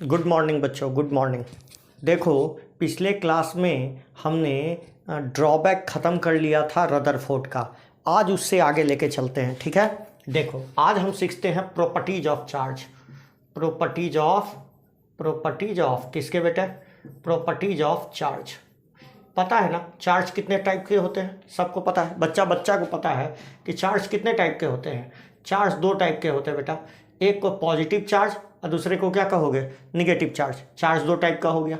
Good morning बच्चों, good morning. देखो, पिछले क्लास में हमने ड्रॉबैक ख़त्म कर लिया था रदरफोर्ड का। आज उससे आगे लेके चलते हैं, ठीक है। देखो, आज हम सीखते हैं properties of charge. Properties of किसके बेटे? Properties of charge. पता है ना चार्ज कितने टाइप के होते हैं? सबको पता है, बच्चा को पता है कि चार्ज कितने टाइप के होते हैं। चार्ज दो टाइप के होते हैं बेटा, एक को पॉजिटिव चार्ज और दूसरे को क्या कहोगे? Negative charge. चार्ज दो टाइप का हो गया।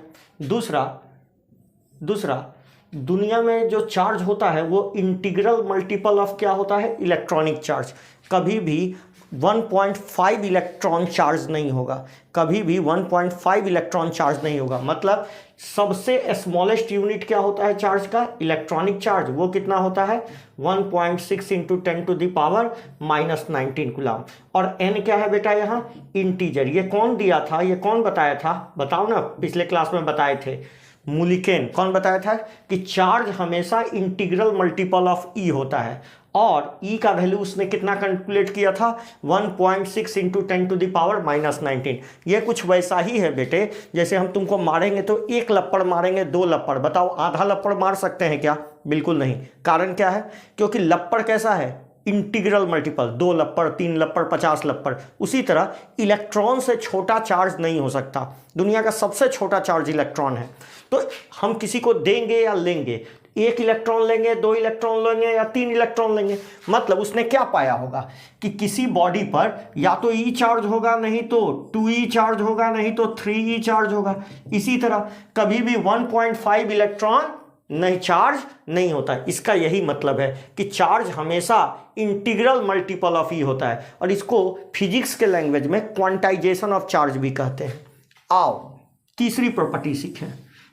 दूसरा दुनिया में जो चार्ज होता है वो इंटीग्रल मल्टीपल ऑफ क्या होता है? Electronic charge. कभी भी 1.5 इलेक्ट्रॉन चार्ज नहीं होगा, कभी भी 1.5 इलेक्ट्रॉन चार्ज नहीं होगा। मतलब सबसे स्मॉलेस्ट यूनिट क्या होता है चार्ज का? Electronic charge. वो कितना होता है? 1.6 इंटू 10⁻⁻19 कूलम। और n क्या है बेटा? यहाँ इंटीजर। ये कौन दिया था? ये कौन बताया था? बताओ ना, पिछले क्लास में बताए थे मूलिकेन। कौन बताया था कि चार्ज हमेशा इंटीग्रल मल्टीपल ऑफ ई होता है। और ई का वैल्यू उसने कितना कैलकुलेट किया था? 1.6 इंटू 10⁻⁻19। ये कुछ वैसा ही है बेटे, जैसे हम तुमको मारेंगे तो एक लप्पड़ मारेंगे, दो लप्पड़। बताओ आधा लप्पड़ मार सकते हैं क्या? बिल्कुल नहीं। कारण क्या है? क्योंकि लप्पड़ कैसा है? Integral multiple. 2 लप्पड़, 3 लप्पड़, 50 लप्पड़। उसी तरह इलेक्ट्रॉन से छोटा चार्ज नहीं हो सकता। दुनिया का सबसे छोटा चार्ज इलेक्ट्रॉन है। तो हम किसी को देंगे या लेंगे, 1 इलेक्ट्रॉन लेंगे, 2 इलेक्ट्रॉन लेंगे या 3 इलेक्ट्रॉन लेंगे, मतलब उसने क्या पाया होगा कि किसी बॉडी पर या तो ई चार्ज होगा, नहीं तो 2e चार्ज होगा, नहीं तो 3e चार्ज होगा। इसी तरह कभी भी 1.5 इलेक्ट्रॉन नहीं चार्ज नहीं होता। इसका यही मतलब है कि चार्ज हमेशा इंटीग्रल मल्टीपल ऑफ ई होता है, और इसको फिजिक्स के लैंग्वेज में क्वांटाइजेशन ऑफ चार्ज भी कहते हैं। आओ तीसरी प्रॉपर्टी सीखें।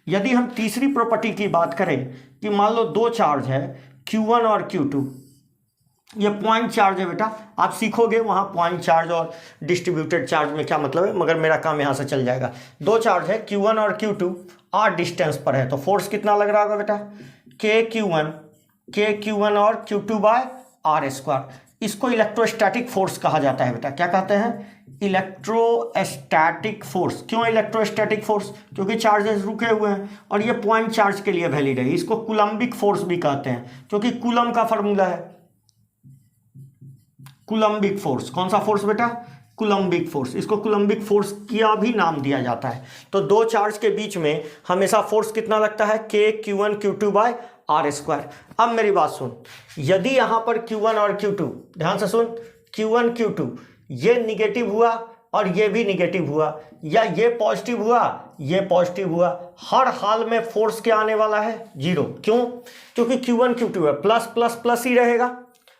यदि हम तीसरी प्रॉपर्टी की बात करें कि मान लो दो चार्ज है Q1 और Q2, ये पॉइंट चार्ज है बेटा। आप सीखोगे वहाँ पॉइंट चार्ज और डिस्ट्रीब्यूटेड चार्ज में क्या मतलब है, मगर मेरा काम यहाँ से चल जाएगा। दो चार्ज है Q1 और Q2, r डिस्टेंस पर है, तो फोर्स कितना लग रहा होगा बेटा? KQ1 और Q2 बाय r स्क्वायर। इसको इलेक्ट्रोस्टैटिक फोर्स कहा जाता है बेटा। क्या कहते हैं? Electrostatic force. क्यों इलेक्ट्रोस्टैटिक फोर्स? क्योंकि चार्जेस रुके हुए हैं और ये पॉइंट चार्ज के लिए वैलिड है। इसको कूलम्बिक फोर्स भी कहते हैं, क्योंकि कूलम का फॉर्मूला है कूलम्बिक फोर्स। कौन सा फोर्स बेटा? Coulombic force. इसको कूलम्बिक फोर्स का भी नाम दिया जाता है। तो दो चार्ज के बीच में हमेशा फोर्स कितना लगता है? KQ1 Q2 by r square. अब मेरी बात सुन, यदि यहां पर Q1 और Q2, ध्यान से सुन, Q1 Q2 ये निगेटिव हुआ और ये भी निगेटिव हुआ, या ये पॉजिटिव हुआ ये पॉजिटिव हुआ, हर हाल में फोर्स क्या आने वाला है? 0। क्यों? क्योंकि Q1 Q2 है, प्लस प्लस प्लस ही रहेगा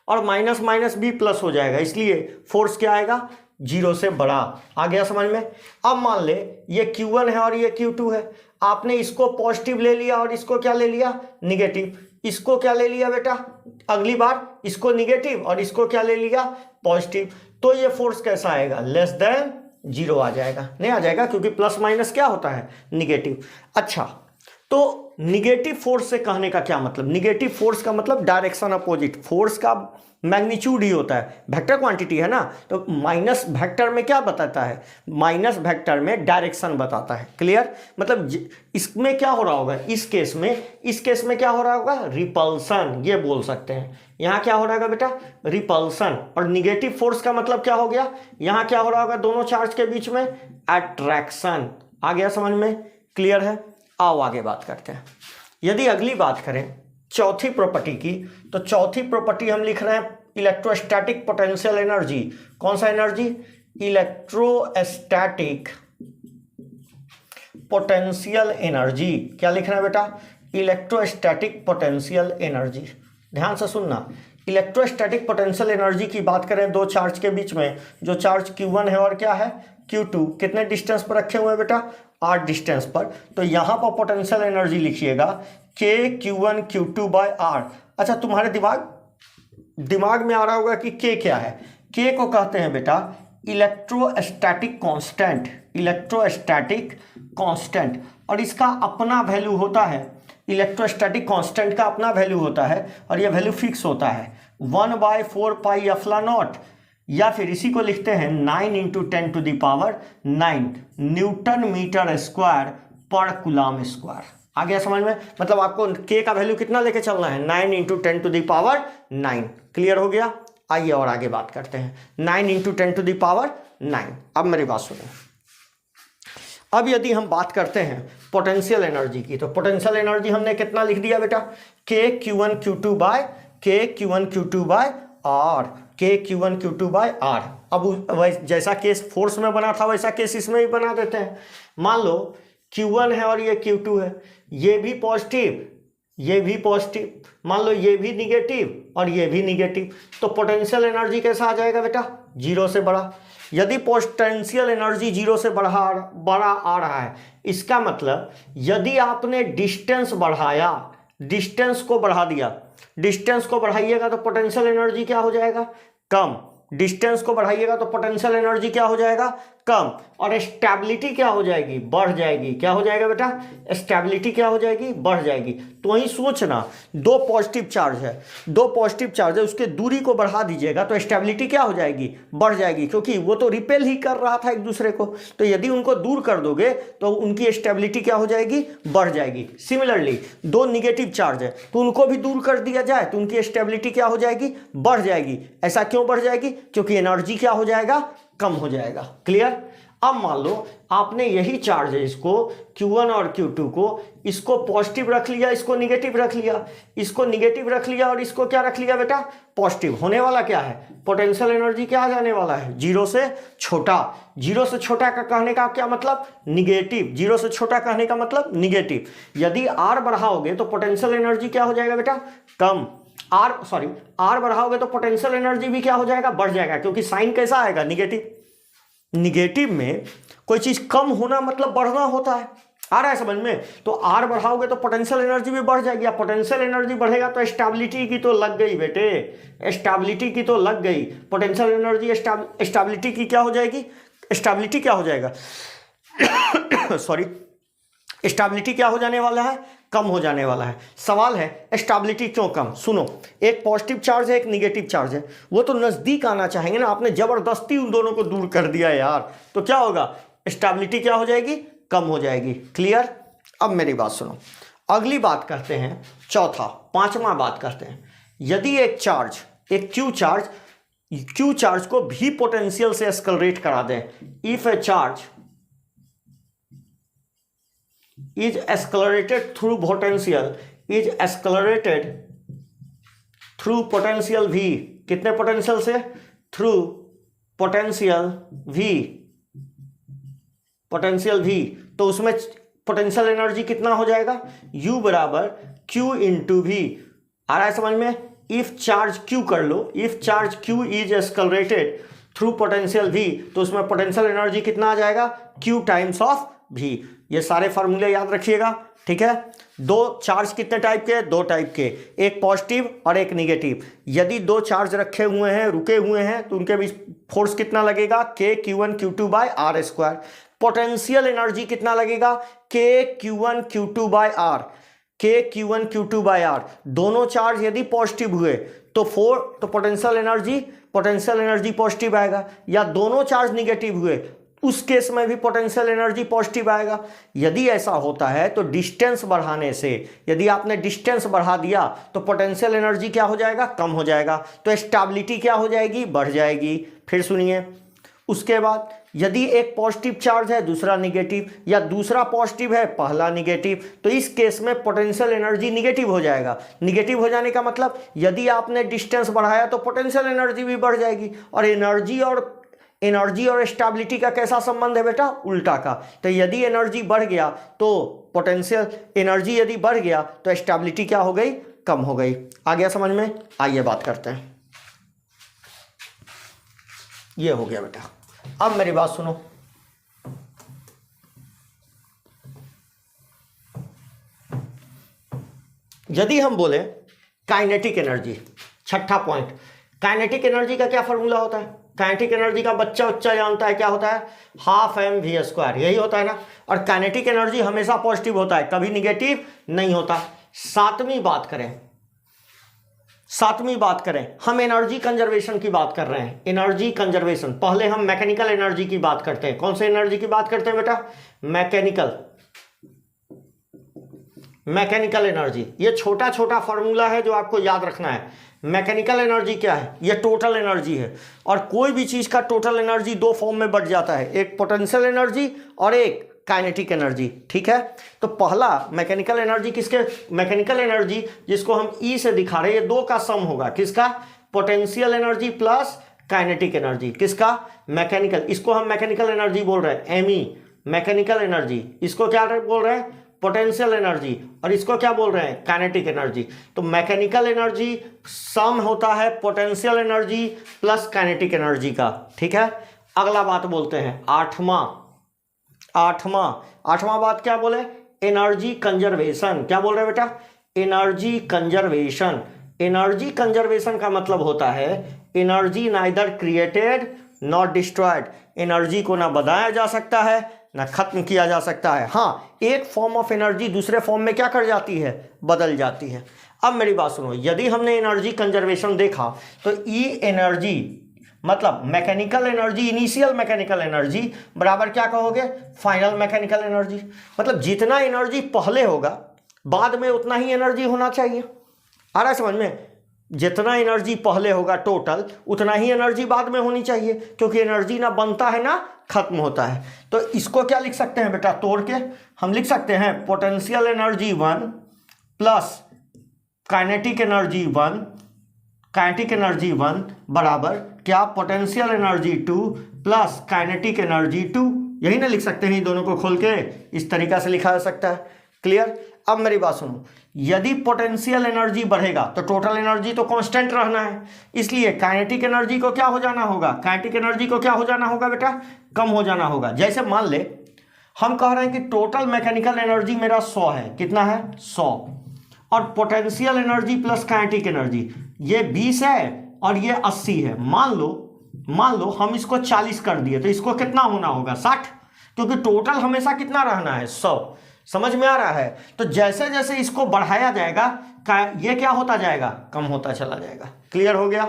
और माइनस माइनस भी प्लस हो जाएगा, इसलिए फोर्स क्या आएगा? 0 से बड़ा। आ गया समझ में? अब मान ले ये Q1 है और ये Q2 है, आपने इसको पॉजिटिव ले लिया और इसको क्या ले लिया? निगेटिव। इसको क्या ले लिया बेटा? अगली बार इसको निगेटिव और इसको क्या ले लिया? पॉजिटिव। तो ये फोर्स कैसा आएगा? लेस देन 0 आ जाएगा। नहीं आ जाएगा, क्योंकि प्लस माइनस क्या होता है? निगेटिव। अच्छा, तो निगेटिव फोर्स से कहने का क्या मतलब? निगेटिव फोर्स का मतलब डायरेक्शन अपोजिट। फोर्स का मैग्नीट्यूड ही होता है, वेक्टर क्वांटिटी है ना, तो माइनस वेक्टर में क्या बताता है? माइनस वेक्टर में डायरेक्शन बताता है। क्लियर? मतलब इसमें क्या हो रहा होगा? इस केस में क्या हो रहा होगा? रिपल्सन, ये बोल सकते हैं। यहाँ क्या हो रहा होगा बेटा? रिपल्सन। और निगेटिव फोर्स का मतलब क्या हो गया? यहाँ क्या हो रहा होगा दोनों चार्ज के बीच में? अट्रैक्शन। आ गया समझ में? क्लियर है? आओ आगे बात करते हैं। यदि अगली बात करें चौथी प्रॉपर्टी की, तो चौथी प्रॉपर्टी हम लिख रहे हैं इलेक्ट्रोस्टैटिक पोटेंशियल एनर्जी। कौन सा एनर्जी? Electrostatic potential energy. क्या लिख रहे हैं बेटा? Electrostatic potential energy. ध्यान से सुनना, इलेक्ट्रोस्टैटिक पोटेंशियल एनर्जी की बात करें दो चार्ज के बीच में, जो चार्ज Q1 है और क्या है? Q2, कितने डिस्टेंस पर रखे हुए हैं बेटा? r डिस्टेंस पर। तो यहां पर पोटेंशियल एनर्जी लिखिएगा KQ1 Q2 बाय r। अच्छा, तुम्हारे दिमाग में आ रहा होगा कि K क्या है? K को कहते हैं बेटा इलेक्ट्रोस्टैटिक कांस्टेंट। इलेक्ट्रोस्टैटिक कांस्टेंट, और इसका अपना वैल्यू होता है। इलेक्ट्रोस्टैटिक कांस्टेंट का अपना वैल्यू होता है और यह वैल्यू फिक्स होता है 1/4 पाई एप्सिलॉन नॉट या फिर इसी को लिखते हैं 9 इंटू 10⁹ न्यूटन मीटर स्क्वायर पर कूलम स्क्वायर। आ गया समझ में? मतलब आपको के का वैल्यू कितना लेके चलना है, 9 इंटू 10⁹। क्लियर हो गया? आइए और आगे बात करते हैं। 9 इंटू 10⁹। अब मेरी बात सुनो। अब यदि हम बात करते हैं पोटेंशियल एनर्जी की, तो पोटेंशियल एनर्जी हमने कितना लिख दिया बेटा, के Q1 Q2 बाय आर, के Q1 Q2 बाय आर। अब जैसा केस फोर्स में बना था वैसा केस इसमें भी बना देते हैं। मान लो Q1 है और ये Q2 है, ये भी पॉजिटिव ये भी पॉजिटिव, मान लो ये भी निगेटिव और ये भी निगेटिव, तो पोटेंशियल एनर्जी कैसा आ जाएगा बेटा, जीरो से बड़ा। यदि पोटेंशियल एनर्जी जीरो से बड़ा आ रहा है, इसका मतलब यदि आपने डिस्टेंस बढ़ाया, डिस्टेंस को बढ़ा दिया, डिस्टेंस को बढ़ाइएगा तो पोटेंशियल एनर्जी क्या हो जाएगा, कम। डिस्टेंस को बढ़ाइएगा तो पोटेंशियल एनर्जी क्या हो जाएगा, कम। और स्टेबिलिटी क्या हो जाएगी, बढ़ जाएगी। क्या हो जाएगा बेटा, स्टेबिलिटी क्या हो जाएगी, बढ़ जाएगी। तो वहीं सोचना, दो पॉजिटिव चार्ज है, उसके दूरी को बढ़ा दीजिएगा तो स्टेबिलिटी क्या हो जाएगी, बढ़ जाएगी, क्योंकि वो तो रिपेल ही कर रहा था एक दूसरे को। तो यदि उनको दूर कर दोगे तो उनकी स्टेबिलिटी क्या हो जाएगी, बढ़ जाएगी। सिमिलरली दो निगेटिव चार्ज है तो उनको भी दूर कर दिया जाए तो उनकी स्टेबिलिटी क्या हो जाएगी, बढ़ जाएगी। ऐसा क्यों बढ़ जाएगी, क्योंकि एनर्जी क्या हो जाएगा, कम हो जाएगा। क्लियर? अब मान लो आपने यही चार्ज है, इसको Q1 और Q2 को, इसको पॉजिटिव रख लिया, इसको निगेटिव रख लिया, इसको निगेटिव रख लिया और इसको क्या रख लिया बेटा, पॉजिटिव। होने वाला क्या है, पोटेंशियल एनर्जी क्या आ जाने वाला है, जीरो से छोटा। जीरो से छोटा का कहने का क्या मतलब, निगेटिव। जीरो से छोटा कहने का मतलब निगेटिव। यदि आर बढ़ाओगे तो पोटेंशियल एनर्जी क्या हो जाएगा बेटा, कम। आर बढ़ाओगे तो पोटेंशियल एनर्जी भी क्या हो जाएगा, बढ़ जाएगा, क्योंकि साइन कैसा आएगा, निगेटिव। निगेटिव में कोई चीज कम होना मतलब बढ़ना होता है। आ रहा है समझ में? तो आर बढ़ाओगे तो पोटेंशियल एनर्जी भी बढ़ जाएगी। पोटेंशियल एनर्जी बढ़ेगा तो स्टेबिलिटी की तो लग गई बेटे, स्टेबिलिटी की तो लग गई। पोटेंशियल एनर्जी स्टेबिलिटी की क्या हो जाएगी, स्टेबिलिटी क्या हो जाएगा स्टेबिलिटी क्या हो जाने वाला है, कम हो जाने वाला है। सवाल है स्टेबिलिटी क्यों कम? सुनो, एक पॉजिटिव चार्ज है, एक निगेटिव चार्ज है, वो तो नजदीक आना चाहेंगे ना, आपने जबरदस्ती उन दोनों को दूर कर दिया यार, तो क्या होगा, स्टेबिलिटी क्या हो जाएगी, कम हो जाएगी। क्लियर? अब मेरी बात सुनो, अगली बात करते हैं, पांचवा बात करते हैं। यदि एक चार्ज, एक क्यू चार्ज को भी पोटेंशियल से एक्सेलरेट करा दें, if A charge is accelerated through potential v, कितने पोटेंशियल से, थ्रू पोटेंशियल v, तो उसमें पोटेंशियल एनर्जी कितना हो जाएगा, U बराबर Q इंटू V। आ रहा है समझ में? इफ चार्ज Q कर लो, if charge Q is accelerated through potential V, तो उसमें पोटेंशियल एनर्जी कितना आ जाएगा, Q टाइम्स ऑफ V। ये सारे फार्मूले याद रखिएगा, ठीक है? दो चार्ज कितने टाइप के, दो टाइप के, एक पॉजिटिव और एक निगेटिव। यदि दो चार्ज रखे हुए हैं, रुके हुए हैं, तो उनके बीच फोर्स कितना लगेगा, के Q1 Q2 by r square. Potential energy कितना लगेगा, के Q1 Q2 बाय आर, के Q1 Q2 बाय आर। दोनों चार्ज यदि पॉजिटिव हुए तो पोटेंशियल एनर्जी पॉजिटिव आएगा, या दोनों चार्ज निगेटिव हुए उस केस में भी पोटेंशियल एनर्जी पॉजिटिव आएगा। यदि ऐसा होता है तो डिस्टेंस बढ़ाने से, यदि आपने डिस्टेंस बढ़ा दिया तो पोटेंशियल एनर्जी क्या हो जाएगा, कम हो जाएगा, तो स्टेबिलिटी क्या हो जाएगी, बढ़ जाएगी। फिर सुनिए, उसके बाद यदि एक पॉजिटिव चार्ज है, दूसरा निगेटिव, या दूसरा पॉजिटिव है, पहला निगेटिव, तो इस केस में पोटेंशियल एनर्जी निगेटिव हो जाएगा। निगेटिव हो जाने का मतलब यदि आपने डिस्टेंस बढ़ाया तो पोटेंशियल एनर्जी भी बढ़ जाएगी। और एनर्जी और स्टेबिलिटी का कैसा संबंध है बेटा, उल्टा का। तो यदि एनर्जी बढ़ गया तो पोटेंशियल एनर्जी यदि बढ़ गया तो स्टेबिलिटी क्या हो गई, कम हो गई। आ गया समझ में? आइए बात करते हैं। ये हो गया बेटा। अब मेरी बात सुनो, यदि हम बोले काइनेटिक एनर्जी, छठा पॉइंट, काइनेटिक एनर्जी का क्या फॉर्मूला होता है? काइनेटिक एनर्जी का बच्चा जानता है, क्या होता है, हाफ mv², यही होता है ना। और काइनेटिक एनर्जी हमेशा पॉजिटिव होता है, कभी निगेटिव नहीं होता। सातवीं सातवीं बात करें, हम एनर्जी कंजर्वेशन की बात कर रहे हैं। एनर्जी कंजर्वेशन, पहले हम मैकेनिकल एनर्जी की बात करते हैं। कौन से एनर्जी की बात करते हैं बेटा? Mechanical energy. ये छोटा छोटा फॉर्मूला है जो आपको याद रखना है। मैकेनिकल एनर्जी क्या है? ये टोटल एनर्जी है, और कोई भी चीज का टोटल एनर्जी दो फॉर्म में बढ़ जाता है, एक पोटेंशियल एनर्जी और एक काइनेटिक एनर्जी। ठीक है, तो पहला मैकेनिकल एनर्जी किसके? मैकेनिकल एनर्जी जिसको हम ई से दिखा रहे हैं, ये दो का सम होगा। किसका? Potential energy plus kinetic energy. किसका? मैकेनिकल। इसको हम मैकेनिकल एनर्जी बोल रहे हैं, एमई मैकेनिकल एनर्जी। इसको क्या बोल रहे हैं? Potential energy. और इसको क्या बोल रहे हैं? Kinetic energy. तो मैकेनिकल एनर्जी सम होता है potential energy plus kinetic energy का। ठीक है, अगला बात बोलते हैं आठवां बात क्या बोले? Energy conservation. क्या बोल रहे हैं बेटा? Energy conservation. एनर्जी कंजर्वेशन का मतलब होता है energy neither created not destroyed. Energy को ना बढ़ाया जा सकता है ना खत्म किया जा सकता है। हाँ, एक फॉर्म ऑफ एनर्जी दूसरे फॉर्म में क्या कर जाती है? बदल जाती है। अब मेरी बात सुनो, यदि हमने एनर्जी कंजर्वेशन देखा तो ई एनर्जी मतलब mechanical energy, initial mechanical energy बराबर क्या कहोगे? Final mechanical energy. मतलब जितना एनर्जी पहले होगा बाद में उतना ही एनर्जी होना चाहिए। आ रहा है समझ में? जितना एनर्जी पहले होगा टोटल, उतना ही एनर्जी बाद में होनी चाहिए, क्योंकि एनर्जी ना बनता है ना खत्म होता है। तो इसको क्या लिख सकते हैं बेटा? तोड़ के हम लिख सकते हैं potential energy 1 plus kinetic energy 1 बराबर क्या? Potential energy 2 plus kinetic energy 2। यही ना लिख सकते हैं, दोनों को खोल के इस तरीका से लिखा जा सकता है। क्लियर? अब मेरी बात सुनो, यदि पोटेंशियल एनर्जी बढ़ेगा तो टोटल एनर्जी तो कांस्टेंट रहना है, इसलिए काइनेटिक एनर्जी को क्या हो जाना होगा? काइनेटिक एनर्जी को क्या हो जाना होगा बेटा? कम हो जाना होगा। जैसे मान ले हम कह रहे हैं कि टोटल मैकेनिकल एनर्जी मेरा 100 है। कितना है? 100। और potential energy plus kinetic energy ये 20 है और ये 80 है। मान लो हम इसको 40 कर दिए तो इसको कितना होना होगा? 60, क्योंकि टोटल हमेशा कितना रहना है? 100। समझ में आ रहा है? तो जैसे जैसे इसको बढ़ाया जाएगा ये क्या होता जाएगा? कम होता चला जाएगा। क्लियर हो गया?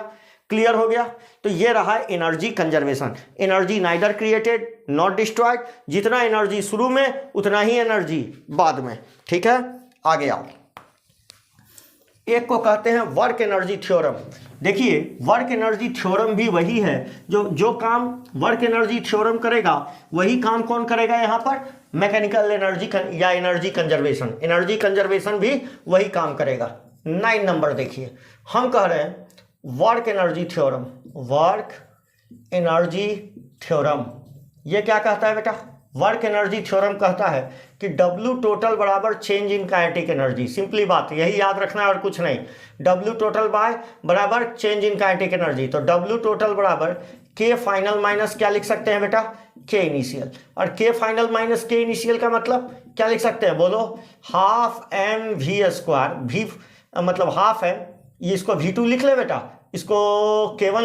क्लियर हो गया? तो ये रहा energy conservation. Energy neither created not destroyed. जितना एनर्जी शुरू में उतना ही एनर्जी बाद में। ठीक है, आगे आओ। एक को कहते हैं वर्क एनर्जी थ्योरम। देखिए, वर्क एनर्जी थ्योरम भी वही है जो काम वर्क एनर्जी थ्योरम करेगा वही काम कौन करेगा यहाँ पर? मैकेनिकल एनर्जी या एनर्जी कंजर्वेशन। एनर्जी कंजर्वेशन भी वही काम करेगा। 9 नंबर देखिए, हम कह रहे हैं work energy theorem. Work energy theorem ये क्या कहता है बेटा? वर्क एनर्जी थ्योरम कहता है कि W टोटल बराबर change in kinetic energy. Simply बात यही याद रखना है और कुछ नहीं। W टोटल बाय बराबर चेंज इन काइनेटिक एनर्जी। तो W टोटल बराबर K फाइनल माइनस क्या लिख सकते हैं बेटा? K initial. और K final minus K initial का मतलब क्या लिख सकते हैं? बोलो, हाफ mv²। v मतलब हाफ m, ये इसको v2 लिख ले बेटा, इसको K1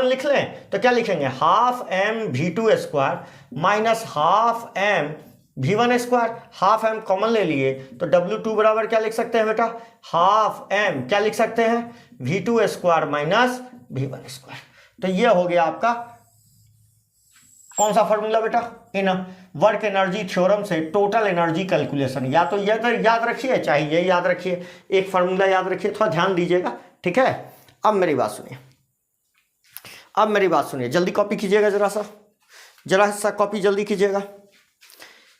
लिख लें तो क्या लिखेंगे? Half mv² minus half mv1²। Half m common ले लिए तो W2 बराबर क्या लिख सकते हैं बेटा? हाफ m क्या लिख सकते हैं? v2² minus v1²। तो ये हो गया आपका कौन सा फॉर्मूला बेटा? इन वर्क एनर्जी थ्योरम से टोटल एनर्जी कैलकुलेशन। या तो ये याद रखिए, चाहे ये याद रखिए, एक फार्मूला याद रखिए, थोड़ा ध्यान दीजिएगा। ठीक है, अब मेरी बात सुनिए, जल्दी कॉपी कीजिएगा, जरा सा कॉपी जल्दी कीजिएगा।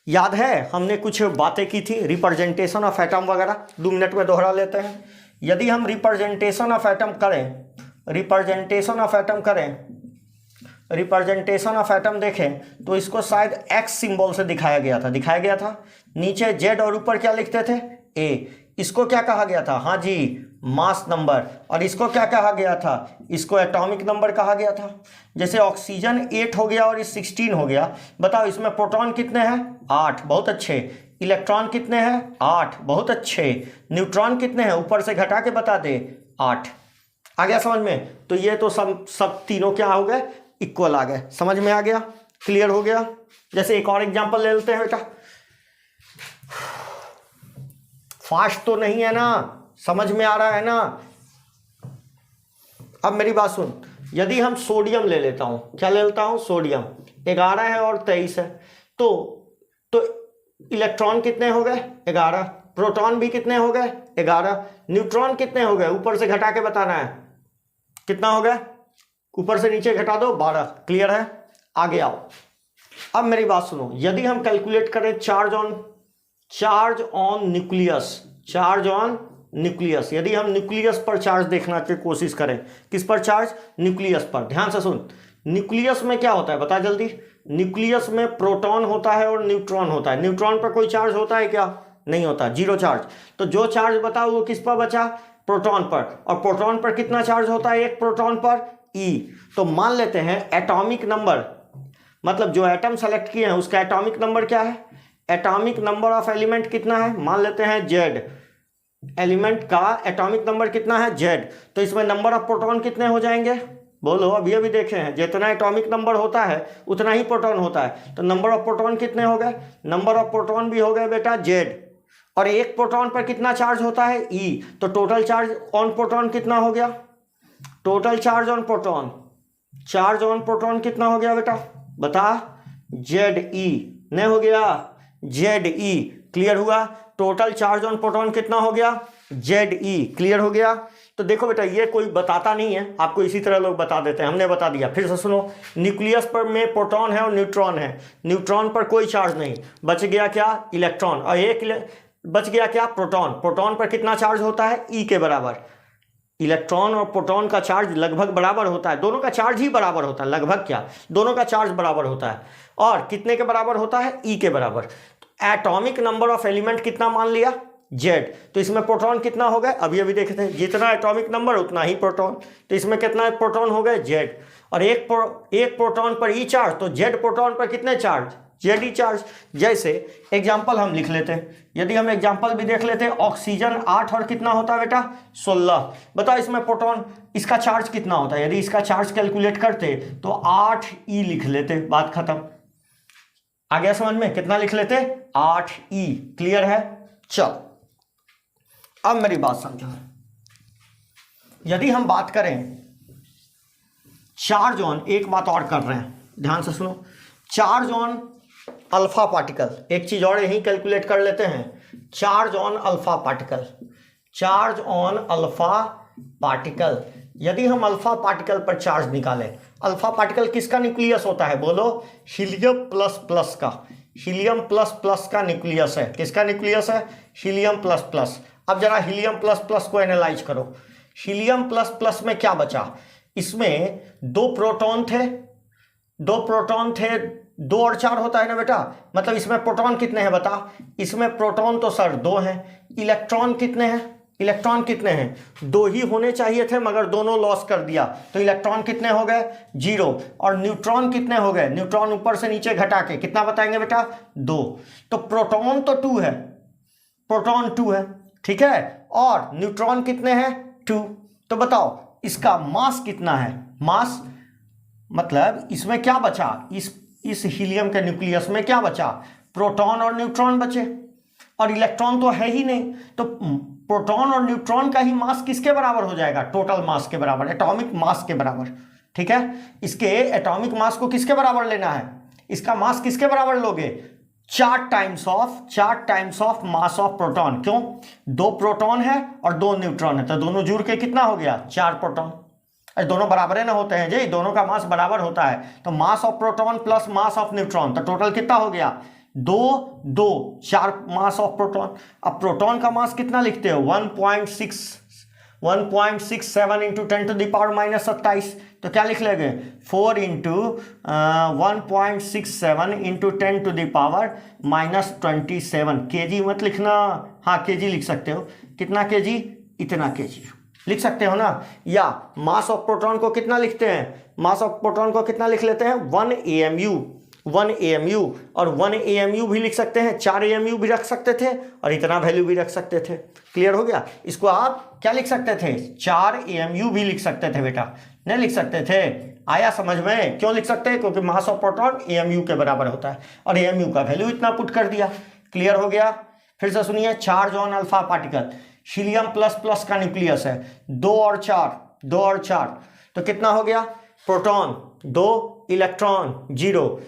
याद है हमने कुछ बातें की थी रिप्रेजेंटेशन ऑफ एटम वगैरह, 2 मिनट में दोहरा लेते हैं। यदि हम रिप्रेजेंटेशन ऑफ एटम करें, तो इसको शायद एक्स सिंबल से दिखाया गया था। नीचे जेड और ऊपर क्या लिखते थे? ए। इसको क्या कहा गया था? हाँ जी, मास नंबर। और इसको क्या कहा गया था? इसको एटॉमिक नंबर कहा गया था। जैसे ऑक्सीजन 8 हो गया और ये 16 हो गया। बताओ इसमें प्रोटॉन कितने हैं? 8, बहुत अच्छे। इलेक्ट्रॉन कितने हैं? 8, बहुत अच्छे। न्यूट्रॉन कितने हैं? ऊपर से घटा के बता दे, 8। आ गया समझ में? तो ये तो सब तीनों क्या हो गए? इक्वल आ गए। समझ में आ गया? क्लियर हो गया? जैसे एक और एग्जांपल ले लेते हैं बेटा। फास्ट तो नहीं है ना? समझ में आ रहा है ना? अब मेरी बात सुन, यदि हम सोडियम ले लेता हूं, क्या ले लेता हूं, सोडियम 11 है और 23 है, तो इलेक्ट्रॉन कितने हो गए, 11, प्रोटॉन भी कितने हो गए, 11, न्यूट्रॉन कितने हो गए, ऊपर से घटा के बताना है, कितना हो गया, ऊपर से नीचे घटा दो, 12। क्लियर है, आगे आओ। अब मेरी बात सुनो, यदि हम कैलकुलेट करें चार्ज ऑन न्यूक्लियस, यदि हम न्यूक्लियस पर चार्ज देखना की कोशिश करें, किस पर चार्ज, न्यूक्लियस पर। ध्यान से सुन, न्यूक्लियस में क्या होता है बता जल्दी, न्यूक्लियस में प्रोटॉन होता है और न्यूट्रॉन होता है। न्यूट्रॉन पर कोई चार्ज होता है क्या, नहीं होता, जीरो चार्ज। तो जो चार्ज बताओ वो किस पर बचा, प्रोटॉन पर। और प्रोटॉन पर कितना चार्ज होता है एक प्रोटॉन पर, E। तो मान लेते हैं एटॉमिक नंबर, मतलब जो एटम सेलेक्ट किए हैं उसका एटॉमिक नंबर क्या है, एटॉमिक नंबर ऑफ एलिमेंट कितना है, मान लेते हैं Z, एलिमेंट का एटॉमिक नंबर कितना है Z। तो इसमें नंबर ऑफ प्रोटॉन कितने हो जाएंगे, बोलो, अभी अभी देखे हैं, जितना एटॉमिक नंबर होता है उतना ही प्रोटॉन होता है। तो नंबर ऑफ प्रोटॉन कितने हो गए, नंबर ऑफ प्रोटॉन भी हो गए बेटा Z। और एक प्रोटॉन पर कितना चार्ज होता है, E। तो टोटल चार्ज ऑन प्रोटॉन कितना हो गया, टोटल चार्ज ऑन प्रोटॉन कितना हो गया बेटा, बता, ZE, नहीं हो गया, ZE। क्लियर हुआ, टोटल चार्ज ऑन प्रोटॉन कितना हो गया, ZE। क्लियर हो गया। तो देखो बेटा, ये कोई बताता नहीं है आपको, इसी तरह लोग बता देते हैं, हमने बता दिया। फिर से सुनो, न्यूक्लियस पर में प्रोटॉन है और न्यूट्रॉन है, न्यूट्रॉन पर कोई चार्ज नहीं, बच गया क्या, इलेक्ट्रॉन, और एक बच गया क्या, प्रोटॉन। प्रोटॉन पर कितना चार्ज होता है, E के बराबर। इलेक्ट्रॉन और प्रोटॉन का चार्ज लगभग बराबर होता है, दोनों का चार्ज ही बराबर होता है, लगभग क्या, दोनों का चार्ज बराबर होता है। और कितने के बराबर होता है, E के बराबर। एटॉमिक नंबर ऑफ एलिमेंट कितना मान लिया, Z। तो इसमें प्रोटॉन कितना हो गए, अभी अभी देखे थे, जितना एटॉमिक नंबर उतना ही प्रोटॉन। तो इसमें कितना प्रोटॉन हो गए, Z। और एक प्रोटॉन पर E चार्ज, तो Z प्रोटॉन पर कितने चार्ज, ZE चार्ज। जैसे एग्जाम्पल हम लिख लेते हैं, यदि हम एग्जाम्पल भी देख लेते हैं, ऑक्सीजन 8 और कितना होता है बेटा, 16। बताओ इसमें प्रोटॉन, इसका चार्ज कितना होता है, यदि इसका चार्ज कैलकुलेट करते तो 8E लिख लेते, बात खत्म। आ गया समझ में, कितना लिख लेते, 8E। क्लियर है, चल अब मेरी बात समझो, यदि हम बात करें चार्ज ऑन, एक बात और कर रहे हैं, ध्यान से सुनो, चार्ज ऑन अल्फा पार्टिकल, एक चीज और यही कैलकुलेट कर लेते हैं, charge on alpha particle, charge on alpha particle. यदि हम अल्फा पार्टिकल पर चार्ज निकालें, अल्फा पार्टिकल किसका न्यूक्लियस होता है, बोलो, हीलियम प्लस प्लस का, हीलियम प्लस प्लस का न्यूक्लियस है, किसका न्यूक्लियस है, हीलियम प्लस प्लस। अब जरा हीलियम प्लस प्लस को एनालाइज करो, हीलियम प्लस प्लस में क्या बचा, इसमें दो प्रोटॉन थे, दो और 4 होता है ना बेटा, मतलब इसमें प्रोटॉन कितने हैं बता, इसमें प्रोटॉन तो सर 2 हैं, इलेक्ट्रॉन कितने हैं, इलेक्ट्रॉन कितने हैं, 2 ही होने चाहिए थे मगर दोनों लॉस कर दिया, तो इलेक्ट्रॉन कितने हो गए, 0। और न्यूट्रॉन कितने हो गए, न्यूट्रॉन ऊपर से नीचे घटा के कितना बताएंगे बेटा, 2। तो प्रोटॉन तो 2 है, प्रोटॉन 2 है, ठीक है, और न्यूट्रॉन कितने हैं, 2। तो बताओ इसका मास कितना है, मास मतलब इसमें क्या बचा, इस हीलियम के न्यूक्लियस में क्या बचा, प्रोटॉन और न्यूट्रॉन बचे, और इलेक्ट्रॉन तो है ही नहीं। तो प्रोटॉन और न्यूट्रॉन का ही मास किसके बराबर हो जाएगा, टोटल मास के बराबर, एटॉमिक मास के बराबर, ठीक है। इसके एटॉमिक मास को किसके बराबर लेना है, इसका मास किसके बराबर लोगे, 4 times of mass of proton. क्यों, 2 प्रोटॉन है और 2 न्यूट्रॉन है, तो दोनों जुड़ के कितना हो गया, 4 प्रोटॉन। दोनों बराबर ना होते हैं जी, दोनों का मास बराबर होता है, तो mass of proton plus mass of neutron, तो टोटल कितना हो गया, 4 मास ऑफ प्रोटॉन। अब प्रोटॉन का मास कितना लिखते हो, 1.67 into 10 to the power minus 27, तो क्या लिख लेंगे, 4 into 1.67 into 10 to the power minus 27। KG मत लिखना, हाँ केजी लिख सकते हो, कितना केजी, इतना केजी लिख सकते हो ना। या मास ऑफ प्रोटॉन को कितना लिखते हैं, मास ऑफ प्रोटॉन को कितना लिख लेते हैं, 1 AMU, और 1 AMU भी लिख सकते हैं, 4 AMU भी रख सकते थे, और इतना वैल्यू भी रख सकते थे। क्लियर हो गया, इसको आप क्या लिख सकते थे, 4 AMU भी लिख सकते थे बेटा, नहीं लिख सकते थे, आया समझ में, क्यों लिख सकते हैं, क्योंकि मास ऑफ प्रोटॉन AMU के बराबर होता है, और AMU का वैल्यू इतना पुट कर दिया। क्लियर हो गया, फिर से सुनिए, charge on alpha particle, helium plus plus का न्यूक्लियस है, 2 और 4, तो कितना हो गया, प्रोटॉन 2, इलेक्ट्रॉन 0,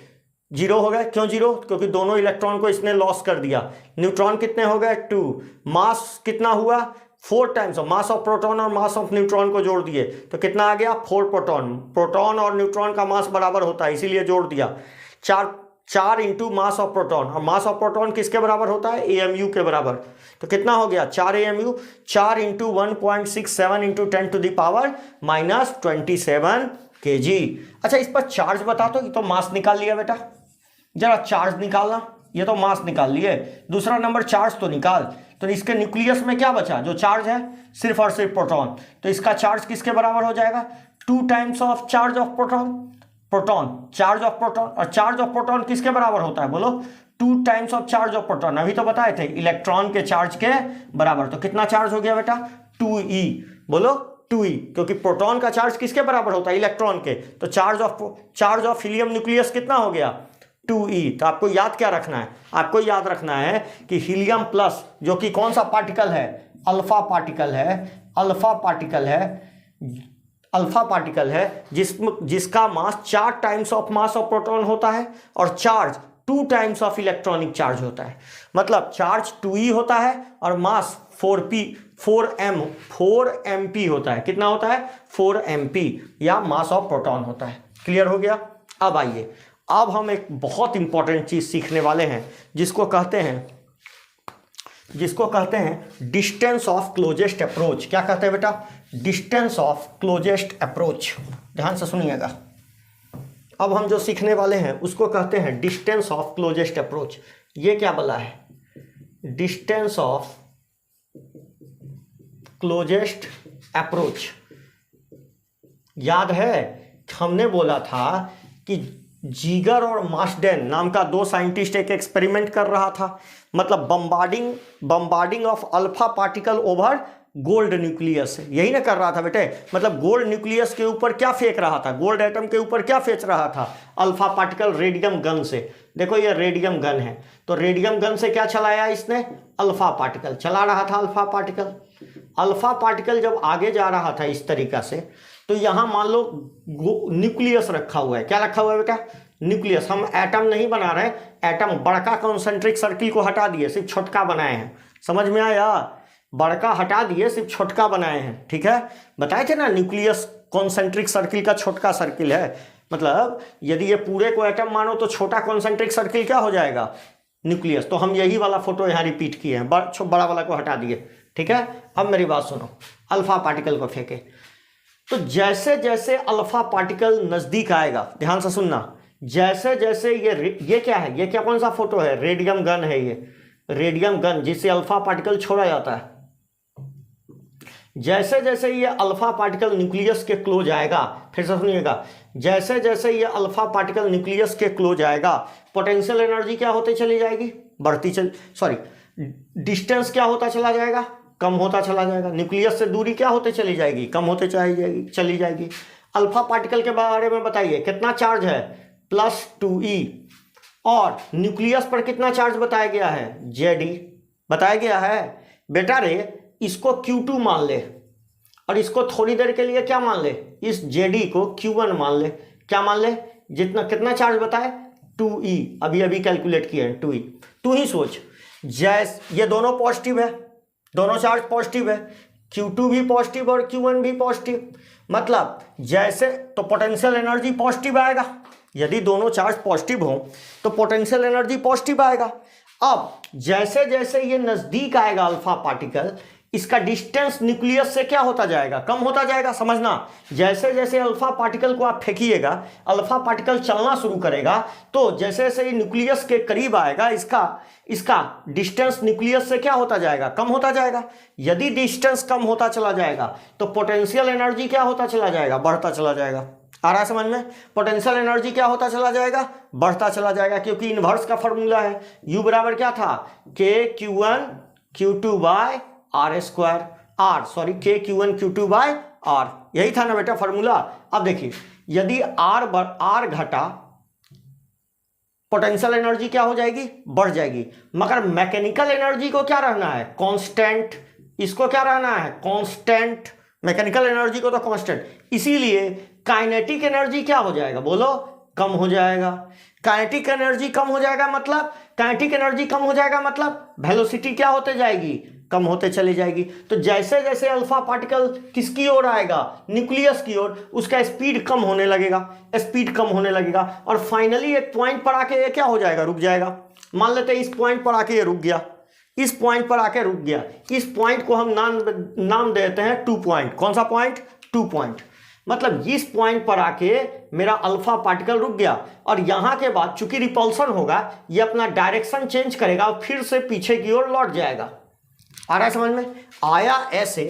0 हो गया। क्यों 0? क्योंकि दोनों इलेक्ट्रॉन को इसने लॉस कर दिया। न्यूट्रॉन कितने हो गए 2, मास कितना हुआ 4 times of mass of proton और मास ऑफ न्यूट्रॉन को जोड़ दिए तो कितना आ गया 4 प्रोटॉन। प्रोटॉन और न्यूट्रॉन का मास बराबर होता है इसीलिए जोड़ दिया। 4 इंटू मास ऑफ प्रोटॉन, और मास ऑफ प्रोटॉन किसके बराबर होता है, AMU के बराबर। तो कितना हो गया 4 AMU, 4 into 1.67 into 10 to the power -27 kg। अच्छा इस पर चार्ज बता दो, तो मास निकाल लिया बेटा, जरा चार्ज निकालना, ये तो मास निकाल लिए, दूसरा नंबर चार्ज तो निकाल। तो इसके न्यूक्लियस में क्या बचा, जो चार्ज है सिर्फ और सिर्फ प्रोटॉन, तो इसका चार्ज किसके बराबर हो जाएगा 2 times of charge of proton, charge of proton. और चार्ज ऑफ प्रोटॉन किसके बराबर होता है बोलो 2 times of charge of proton, अभी तो बताए थे इलेक्ट्रॉन के चार्ज के बराबर। तो कितना चार्ज हो गया बेटा 2e, बोलो 2e, क्योंकि प्रोटॉन का चार्ज किसके बराबर होता है इलेक्ट्रॉन के। तो चार्ज ऑफ हीलियम न्यूक्लियस कितना हो गया 2e। तो आपको याद क्या रखना है, आपको याद रखना है कि हीलियम प्लस, जो कि कौन सा पार्टिकल है, अल्फा पार्टिकल है जिसका मास 4 times of mass of proton होता है और charge 2 times of electronic charge होता है। मतलब चार्ज 2e होता है और मास 4mp होता है। कितना होता है 4mp या मास ऑफ प्रोटॉन होता है। क्लियर हो गया। अब आइए, अब हम एक बहुत इंपॉर्टेंट चीज सीखने वाले हैं जिसको कहते हैं डिस्टेंस ऑफ क्लोजेस्ट अप्रोच। क्या कहते हैं बेटा, डिस्टेंस ऑफ क्लोजेस्ट अप्रोच। ध्यान से सुनिएगा, अब हम जो सीखने वाले हैं उसको कहते हैं डिस्टेंस ऑफ क्लोजेस्ट अप्रोच। ये क्या बोला है, डिस्टेंस ऑफ क्लोजेस्ट अप्रोच। याद है हमने बोला था कि जीगर और मार्शडेन नाम का 2 साइंटिस्ट एक एक्सपेरिमेंट कर रहा था, मतलब bombarding of alpha particle over gold nucleus, यही ना कर रहा था बेटे। मतलब गोल्ड न्यूक्लियस के ऊपर क्या फेंक रहा था, गोल्ड एटम के ऊपर क्या फेंक रहा था, अल्फा पार्टिकल रेडियम गन से। देखो ये रेडियम गन है, तो रेडियम गन से क्या चलाया इसने, अल्फा पार्टिकल चला रहा था। अल्फा पार्टिकल जब आगे जा रहा था इस तरीका से, तो यहां मान लो न्यूक्लियस रखा हुआ है। क्या रखा हुआ है बेटा, न्यूक्लियस। हम एटम नहीं बना रहे, एटम बड़का कॉन्सेंट्रिक सर्किल को हटा दिए, सिर्फ छोटका बनाए हैं। समझ में आया, बड़का हटा दिए सिर्फ छोटका बनाए हैं। ठीक है, बताए थे ना न्यूक्लियस कॉन्सेंट्रिक सर्किल का छोटका सर्किल है। मतलब यदि ये पूरे को एटम मानो तो छोटा कॉन्सेंट्रिक सर्किल क्या हो जाएगा, न्यूक्लियस। तो हम यही वाला फोटो यहाँ रिपीट किए हैं, बड़ा वाला को हटा दिए। ठीक है, अब मेरी बात सुनो, अल्फा पार्टिकल को फेंके तो जैसे जैसे अल्फा पार्टिकल नजदीक आएगा, ध्यान से सुनना, जैसे जैसे ये क्या है, ये क्या कौन सा फोटो है, रेडियम गन है। ये रेडियम गन जिससे अल्फा पार्टिकल छोड़ा जाता है। जैसे जैसे ये अल्फा पार्टिकल न्यूक्लियस के क्लोज आएगा, फिर से सुनिएगा, जैसे जैसे ये अल्फा पार्टिकल न्यूक्लियस के क्लोज आएगा, पोटेंशियल एनर्जी क्या होते चली जाएगी, डिस्टेंस क्या होता चला जाएगा, कम होता चला जाएगा। न्यूक्लियस से दूरी क्या होते चली जाएगी, कम होते चली जाएगी। अल्फा पार्टिकल के बारे में बताइए, कितना चार्ज है, +2e, और न्यूक्लियस पर कितना चार्ज बताया गया है, Ze बताया गया है। बेटा रे इसको Q2 मान ले और इसको थोड़ी देर के लिए क्या मान ले, इस Jd को Q1 मान ले। क्या मान ले, कितना चार्ज बताए 2e, अभी कैलकुलेट किया है 2e। तू ही सोच, ये दोनों पॉजिटिव है, दोनों चार्ज पॉजिटिव है, Q2 भी पॉजिटिव और Q1 भी पॉजिटिव। मतलब जैसे तो पोटेंशियल एनर्जी पॉजिटिव आएगा, यदि दोनों चार्ज पॉजिटिव हो तो पोटेंशियल एनर्जी पॉजिटिव आएगा। अब जैसे जैसे ये नजदीक आएगा अल्फा पार्टिकल, इसका डिस्टेंस न्यूक्लियस से क्या होता जाएगा, कम होता जाएगा। समझना, जैसे जैसे अल्फा पार्टिकल को आप फेंकिएगा, अल्फा पार्टिकल चलना शुरू करेगा, तो जैसे जैसे ये न्यूक्लियस के करीब आएगा, इसका डिस्टेंस न्यूक्लियस से क्या होता जाएगा, कम होता जाएगा। यदि डिस्टेंस कम होता चला जाएगा तो पोटेंशियल एनर्जी क्या होता चला जाएगा, बढ़ता चला जाएगा। आ रहा है समझ में, पोटेंशियल एनर्जी क्या होता चला जाएगा, बढ़ता चला जाएगा, क्योंकि इनवर्स का फॉर्मूला है, U बराबर क्या था, KQ1 Q2 by R square, KQ1 Q2 by R, यही था ना बेटा फॉर्मूला। अब देखिए, यदि R घटा, पोटेंशियल एनर्जी क्या हो जाएगी, बढ़ जाएगी, मगर मैकेनिकल एनर्जी को क्या रहना है, कांस्टेंट। इसको क्या रहना है, कांस्टेंट, मैकेनिकल एनर्जी को तो कांस्टेंट, इसीलिए काइनेटिक एनर्जी क्या हो जाएगा बोलो, कम हो जाएगा। काइनेटिक एनर्जी कम हो जाएगा मतलब, काइनेटिक एनर्जी कम हो जाएगा मतलब वेलोसिटी क्या होते जाएगी, कम होते चली जाएगी। तो जैसे जैसे अल्फा पार्टिकल किसकी ओर आएगा, न्यूक्लियस की ओर, उसका स्पीड कम होने लगेगा, स्पीड कम होने लगेगा, और फाइनली एक पॉइंट पर आके ये क्या हो जाएगा, रुक जाएगा। मान लेते हैं इस पॉइंट पर आके ये रुक गया, इस पॉइंट पर आके रुक गया। इस पॉइंट को हम नाम देते हैं 2 पॉइंट। कौन सा पॉइंट, 2 पॉइंट। मतलब इस पॉइंट पर आके मेरा अल्फा पार्टिकल रुक गया, और यहां के बाद चूंकि रिपल्सन होगा, ये अपना डायरेक्शन चेंज करेगा और फिर से पीछे की ओर लौट जाएगा। आ रहा है समझ में, आया ऐसे,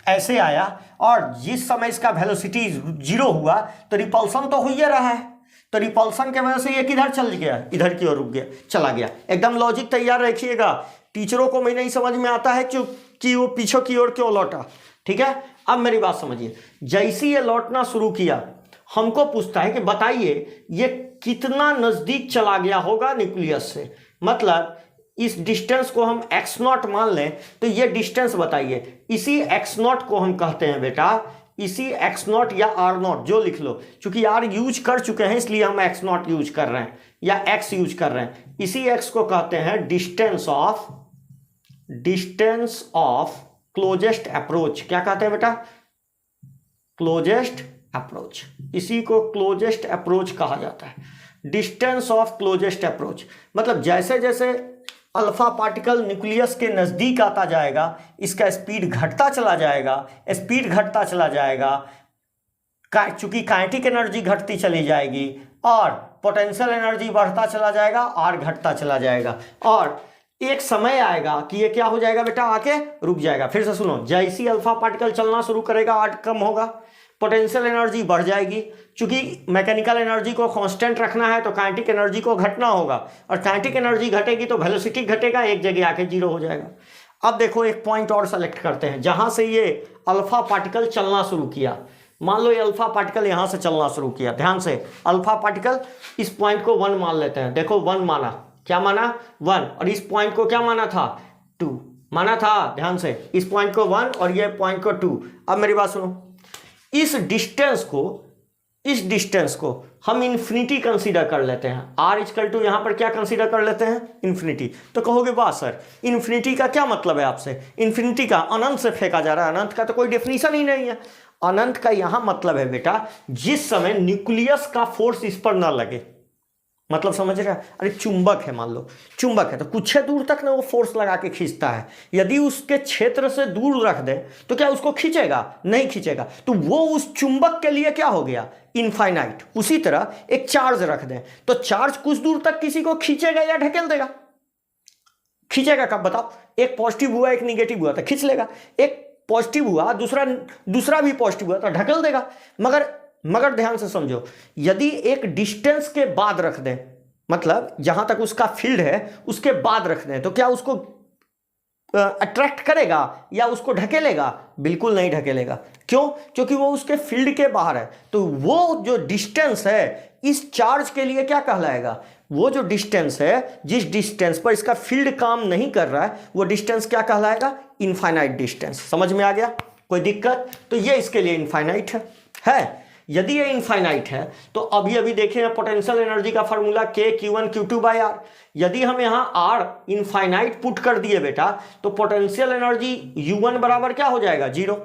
ऐसे आया, और जिस समय इसका वेलोसिटी 0 हुआ तो रिपल्सन तो हो ही रहा है, तो रिपल्सन के वजह से ये किधर चल गया, इधर की ओर रुक गया, चला गया। एकदम लॉजिक तैयार रखिएगा, टीचरों को मैं नहीं समझ में आता है कि वो पीछे की ओर क्यों लौटा। ठीक है, अब मेरी बात समझिए, जैसे ये लौटना शुरू किया, हमको पूछता है कि बताइए ये कितना नजदीक चला गया होगा न्यूक्लियस से। मतलब इस डिस्टेंस को हम x0 मान लें, तो ये डिस्टेंस बताइए। इसी x0 को हम कहते हैं बेटा, इसी x0 या r0 जो लिख लो, चूंकि r यूज कर चुके हैं इसलिए हम x0 यूज कर रहे हैं या x यूज कर रहे हैं। इसी x को कहते हैं डिस्टेंस ऑफ क्लोजेस्ट अप्रोच। क्या कहते हैं बेटा, क्लोजेस्ट अप्रोच। इसी को क्लोजेस्ट अप्रोच कहा जाता है, डिस्टेंस ऑफ क्लोजेस्ट अप्रोच। मतलब जैसे जैसे अल्फा पार्टिकल न्यूक्लियस के नजदीक आता जाएगा, इसका स्पीड घटता चला जाएगा, स्पीड घटता चला जाएगा, चूंकि काइनेटिक एनर्जी घटती चली जाएगी और पोटेंशियल एनर्जी बढ़ता चला जाएगा और घटता चला जाएगा, और एक समय आएगा कि ये क्या हो जाएगा बेटा, आके रुक जाएगा। फिर से सुनो, जैसी अल्फा पार्टिकल चलना शुरू करेगा, आर कम होगा, पोटेंशियल एनर्जी बढ़ जाएगी। चूंकि मैकेनिकल एनर्जी को कांस्टेंट रखना है तो काइनेटिक एनर्जी को घटना होगा, और काइनेटिक एनर्जी घटेगी तो वेलोसिटी घटेगा, एक जगह आके 0 हो जाएगा। अब देखो एक पॉइंट और सेलेक्ट करते हैं जहां से ये अल्फा पार्टिकल चलना शुरू किया। मान लो ये अल्फा पार्टिकल यहां से चलना शुरू किया, ध्यान से, अल्फा पार्टिकल, इस पॉइंट को 1 मान लेते हैं। देखो 1 माना, क्या माना, 1, और इस पॉइंट को क्या माना था, 2 माना था। ध्यान से, इस पॉइंट को 1 और ये पॉइंट को 2। अब मेरी बात सुनो, इस डिस्टेंस को हम इन्फिनिटी कंसीडर कर लेते हैं। आर इक्वल टू यहां पर क्या कंसीडर कर लेते हैं, इन्फिनिटी। तो कहोगे वाह सर, इन्फिनिटी का क्या मतलब है आपसे, इन्फिनिटी का अनंत से फेंका जा रहा है, अनंत का तो कोई डेफिनेशन ही नहीं है। अनंत का यहां मतलब है बेटा, जिस समय न्यूक्लियस का फोर्स इस पर ना लगे। मतलब समझ रहे हैं, अरे चुंबक है, मान लो चुंबक है तो कुछ दूर तक ना वो फोर्स लगा के खींचता है। यदि उसके क्षेत्र से दूर रख दे तो क्या उसको खींचेगा, नहीं खींचेगा। तो वो उस चुंबक के लिए क्या हो गया, इनफाइनाइट। उसी तरह एक चार्ज रख दें तो चार्ज कुछ दूर तक किसी को खींचेगा या ढकेल देगा, खींचेगा कब बताओ, एक पॉजिटिव हुआ एक निगेटिव हुआ तो खींच लेगा, एक पॉजिटिव हुआ दूसरा भी पॉजिटिव हुआ तो ढकेल देगा। मगर ध्यान से समझो, यदि एक डिस्टेंस के बाद रख दें, मतलब जहां तक उसका फील्ड है उसके बाद रख दें, तो क्या उसको अट्रैक्ट करेगा या उसको ढकेलेगा, बिल्कुल नहीं ढकेलेगा। क्यों, क्योंकि वो उसके फील्ड के बाहर है। तो वो जो डिस्टेंस है इस चार्ज के लिए क्या कहलाएगा, वो जो डिस्टेंस है, जिस डिस्टेंस पर इसका फील्ड काम नहीं कर रहा है, वो डिस्टेंस क्या कहलाएगा, इनफाइनाइट डिस्टेंस। समझ में आ गया, कोई दिक्कत, तो ये इसके लिए इनफाइनाइट है। यदि ये इनफाइनाइट है तो अभी देखें पोटेंशियल एनर्जी का फार्मूला K/Q1 Q2/R। यदि हम यहां R इनफाइनाइट पुट कर दिए बेटा तो पोटेंशियल एनर्जी U1 बराबर क्या हो जाएगा, 0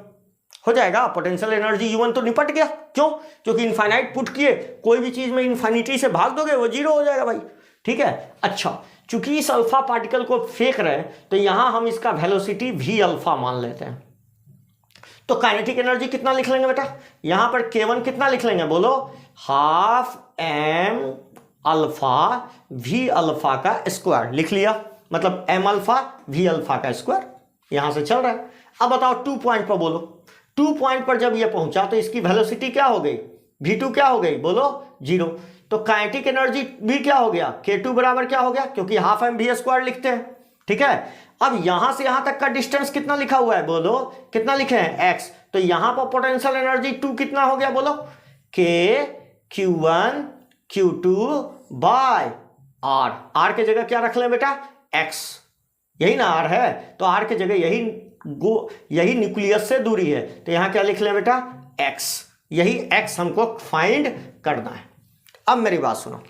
हो जाएगा। पोटेंशियल एनर्जी U1 तो निपट गया, क्यों, क्योंकि इनफाइनाइट पुट किए, कोई भी चीज में इनफाइनिटी से भाग दोगे वो 0 हो जाएगा भाई। ठीक है, अच्छा, चूंकि इस अल्फा पार्टिकल को फेंक रहे हैं तो यहां हम इसका वेलोसिटी V अल्फा मान लेते हैं। तो काइनेटिक एनर्जी कितना लिख लेंगे बेटा, यहां पर K1 कितना लिख लेंगे, बोलो, 12m अल्फा V अल्फा का स्क्वायर लिख लिया। मतलब m अल्फा V अल्फा का स्क्वायर यहां से चल रहा है। अब बताओ 2 पॉइंट पर, बोलो 2 पॉइंट पर जब ये पहुंचा तो इसकी वेलोसिटी क्या हो गई, V2 क्या हो गई, बोलो 0। तो काइनेटिक एनर्जी भी क्या हो गया, K2 बराबर क्या हो गया, क्योंकि 12m V² लिखते हैं। ठीक है, अब यहां से यहां तक का डिस्टेंस कितना लिखा हुआ है, बोलो कितना लिखे हैं, x। तो यहां पर पोटेंशियल एनर्जी 2 कितना हो गया, बोलो, K/Q1 Q2/R। R के जगह क्या रख लें बेटा, x। यही ना आर है, तो आर की जगह यही न्यूक्लियस से दूरी है, तो यहां क्या लिख लें बेटा, एक्स। यही एक्स हमको फाइंड करना है। अब मेरी बात सुनो,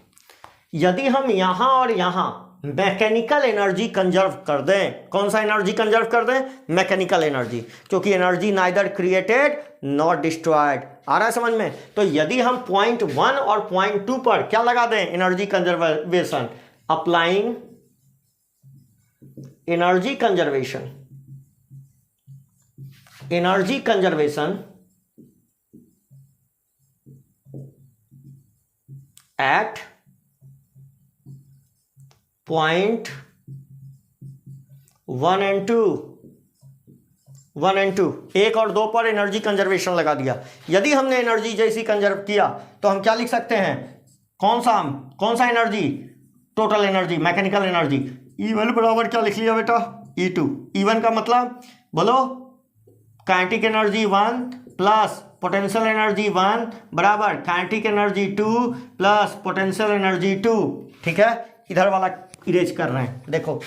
यदि हम यहां और यहां मैकेनिकल एनर्जी कंजर्व कर दें, कौन सा एनर्जी कंजर्व कर दें, मैकेनिकल एनर्जी, क्योंकि energy neither created not destroyed, आ रहा है समझ में। तो यदि हम पॉइंट 1 और पॉइंट 2 पर क्या लगा दें, energy conservation, applying energy conservation, energy conservation at point 1 and 2, 1 and 2, 1 और 2 पर एनर्जी कंजर्वेशन लगा दिया। यदि हमने एनर्जी जैसी कंजर्व किया तो हम क्या लिख सकते हैं, कौन सा energy, total energy, mechanical energy, E1 बराबर क्या लिख लिया बेटा, E2। E1 का मतलब बोलो, kinetic energy 1 plus potential energy 1 बराबर kinetic energy 2 plus potential energy 2। ठीक है, इधर वाला इरेज कर रहे हैं, देखो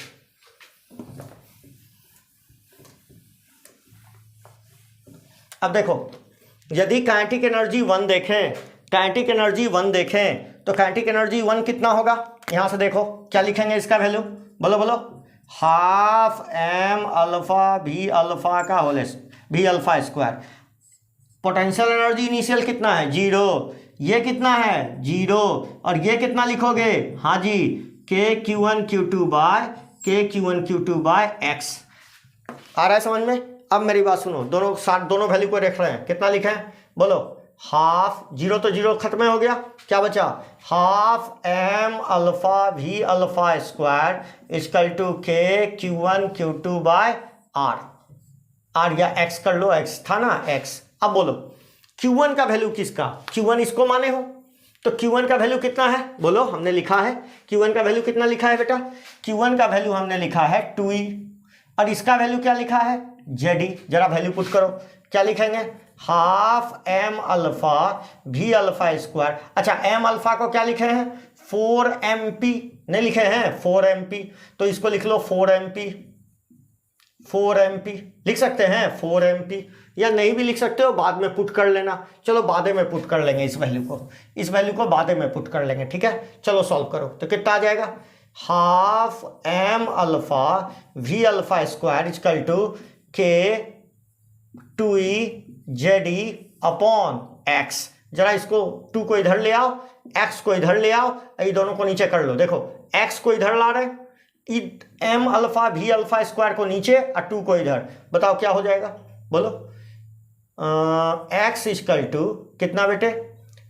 अब देखो, यदि काइनेटिक एनर्जी 1 देखें, काइनेटिक एनर्जी 1 देखें तो काइनेटिक एनर्जी 1 कितना होगा, यहां से देखो क्या लिखेंगे इसका वैल्यू, बोलो बोलो, हाफ एम अल्फा भी अल्फा का होल भी alpha square. Potential energy initial कितना है, 0, ये कितना है 0, और ये कितना लिखोगे, हाँ जी, के Q1 Q2 बाय के Q1 Q2 बाय एक्स। आ रहा है समझ में। अब मेरी बात सुनो, दोनों साथ दोनों वैल्यू को देख रहे हैं, कितना लिखा है, बोलो, हाफ, 0 तो 0 खत्म हो गया, क्या बचा, हाफ एम अल्फा भी अल्फा स्क्वायर इक्वल टू के Q1 Q2 बाय आर, या एक्स कर लो, एक्स था ना एक्स। अब बोलो Q1 का वैल्यू किसका, Q1 इसको माने हो, तो Q1 का वैल्यू कितना है, बोलो, हमने लिखा है Q1 का वैल्यू कितना लिखा है बेटा, Q1 का वैल्यू हमने लिखा है 2E, और इसका वैल्यू क्या लिखा है, ZE। जरा वैल्यू पुट करो, क्या लिखेंगे, हाफ एम अल्फा भी अल्फा स्क्वायर। अच्छा, एम अल्फा को क्या लिखे हैं, 4mp नहीं लिखे हैं, 4mp, तो इसको लिख लो 4mp, 4mp लिख सकते हैं, 4mp, या नहीं भी लिख सकते हो, बाद में पुट कर लेना, चलो बाद में पुट कर लेंगे, इस वैल्यू को बाद में पुट कर लेंगे, ठीक है। चलो सॉल्व करो, तो कितना आ जाएगा, हाफ एम अल्फा भी अल्फा स्क्वायर इक्वल टू के 2E ZE अपॉन एक्स। जरा इसको 2 को इधर ले आओ, x को इधर ले आओ, ये दोनों को नीचे कर लो, देखो x को इधर ला रहे, एम अल्फा भी अल्फा स्क्वायर को नीचे और 2 को इधर, बताओ क्या हो जाएगा, बोलो, x इक्वल टू कितना बेटे,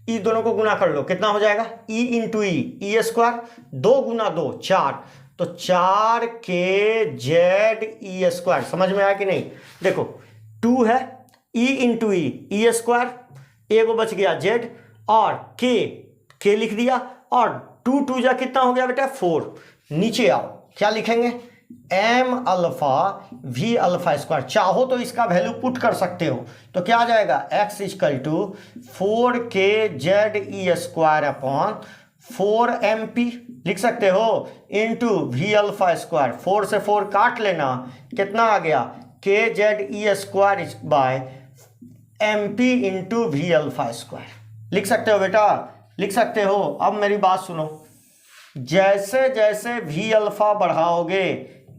ई दोनों को गुना कर लो, कितना हो जाएगा, ई इंटू ई स्क्वायर, 2 गुना 2 4, तो 4 के जेड ई स्क्वायर। समझ में आया कि नहीं, देखो 2 है, ई इंटू ई स्क्वायर, एगो बच गया जेड, और के लिख दिया, और 2 2 जा कितना हो गया बेटा 4। नीचे आओ, क्या लिखेंगे, एम अल्फा भी अल्फा स्क्वायर, चाहो तो इसका वैल्यू पुट कर सकते हो, तो क्या आ जाएगा, x इक्वल टू 4 के Z E square upon 4mp लिख सकते हो, इंटू वी अल्फा स्क्वायर, 4 से 4 काट लेना, कितना आ गया, के Z E square by mp into V alpha square. लिख सकते हो बेटा, लिख सकते हो। अब मेरी बात सुनो, जैसे जैसे वी अल्फा बढ़ाओगे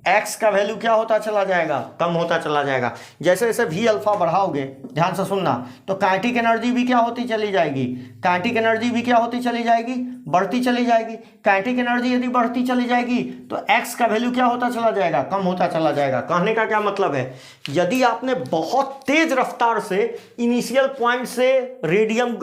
x का वैल्यू क्या होता चला जाएगा, कम होता चला जाएगा। जैसे जैसे वी अल्फा बढ़ाओगे, ध्यान से सुनना, तो काइनेटिक एनर्जी भी क्या होती चली जाएगी, काइनेटिक एनर्जी भी क्या होती चली जाएगी, बढ़ती चली जाएगी। काइनेटिक एनर्जी यदि बढ़ती चली जाएगी तो x का वैल्यू क्या होता चला जाएगा, कम होता चला जाएगा। कहने का क्या मतलब है, यदि आपने बहुत तेज रफ्तार से इनिशियल पॉइंट से रेडियम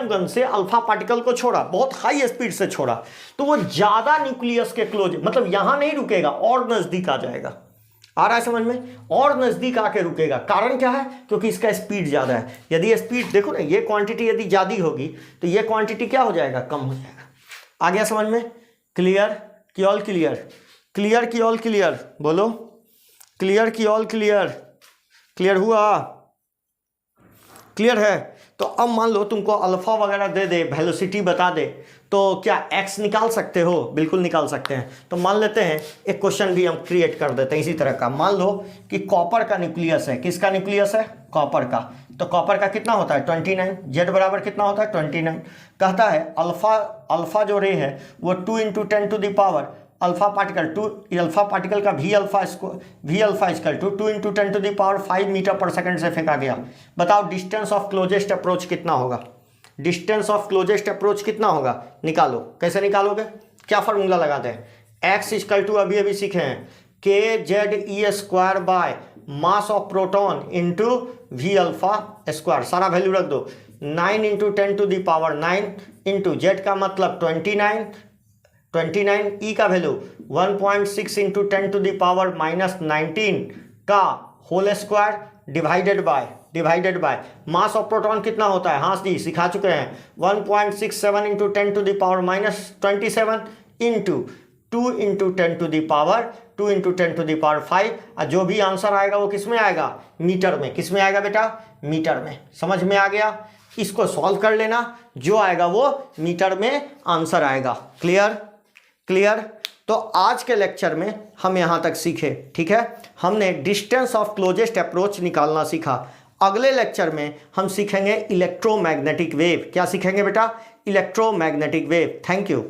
गन से अल्फा पार्टिकल को छोड़ा, बहुत हाई स्पीड से छोड़ा, तो वो ज्यादा न्यूक्लियस के क्लोज, मतलब यहां नहीं रुकेगा और नजदीक आ जाएगा। आ रहा है समझ में, और नजदीक आके रुकेगा। कारण क्या है, क्योंकि इसका स्पीड ज्यादा है। यदि स्पीड देखो ना, ये क्वांटिटी यदि ज्यादा होगी तो ये क्वांटिटी क्या हो जाएगा, कम हो जाएगा। आ गया समझ में, क्लियर की ऑल क्लियर, क्लियर की ऑल क्लियर, बोलो क्लियर की ऑल क्लियर, क्लियर हुआ, क्लियर है। तो अब मान लो तुमको अल्फा वगैरह दे दे, वेलोसिटी बता दे, तो क्या x निकाल सकते हो? बिल्कुल निकाल सकते हैं। तो मान लेते हैं एक क्वेश्चन भी हम क्रिएट कर देते हैं इसी तरह का। मान लो कि कॉपर का न्यूक्लियस है। किसका न्यूक्लियस है? कॉपर का। तो कॉपर का कितना होता है? 29। जेड बराबर कितना होता है? 29। कहता है अल्फा जो रे है वो 2 × 10⁻, अल्फा पार्टिकल का V alpha equal to 2 × 10⁵ metre per second से फेंका गया। बताओ डिस्टेंस ऑफ क्लोजेस्ट अप्रोच कितना होगा? डिस्टेंस ऑफ क्लोजेस्ट अप्रोच कितना होगा? निकालो। कैसे निकालोगे? क्या फॉर्मूला लगाते हैं? x इक्वल टू अभी सीखे हैं kZe² bye mass of proton into V alpha square. सारा वैल्यू रख दो। 9 × 10⁹ इंटू जेड का मतलब 29 ई का वैल्यू 1.6 × 10⁻⁻19 का whole square divided by mass of proton कितना होता है? हाँ जी सिखा चुके हैं। 1.67 × 10⁻⁻27 इंटू 2 × 10⁵। और जो भी आंसर आएगा वो किस में आएगा? मीटर में। किस में आएगा बेटा? मीटर में। समझ में आ गया? इसको सॉल्व कर लेना, जो आएगा वो मीटर में आंसर आएगा। क्लियर? तो आज के लेक्चर में हम यहाँ तक सीखे, ठीक है। हमने डिस्टेंस ऑफ क्लोजेस्ट अप्रोच निकालना सीखा। अगले लेक्चर में हम सीखेंगे इलेक्ट्रोमैग्नेटिक वेव। क्या सीखेंगे बेटा? Electromagnetic wave. Thank you.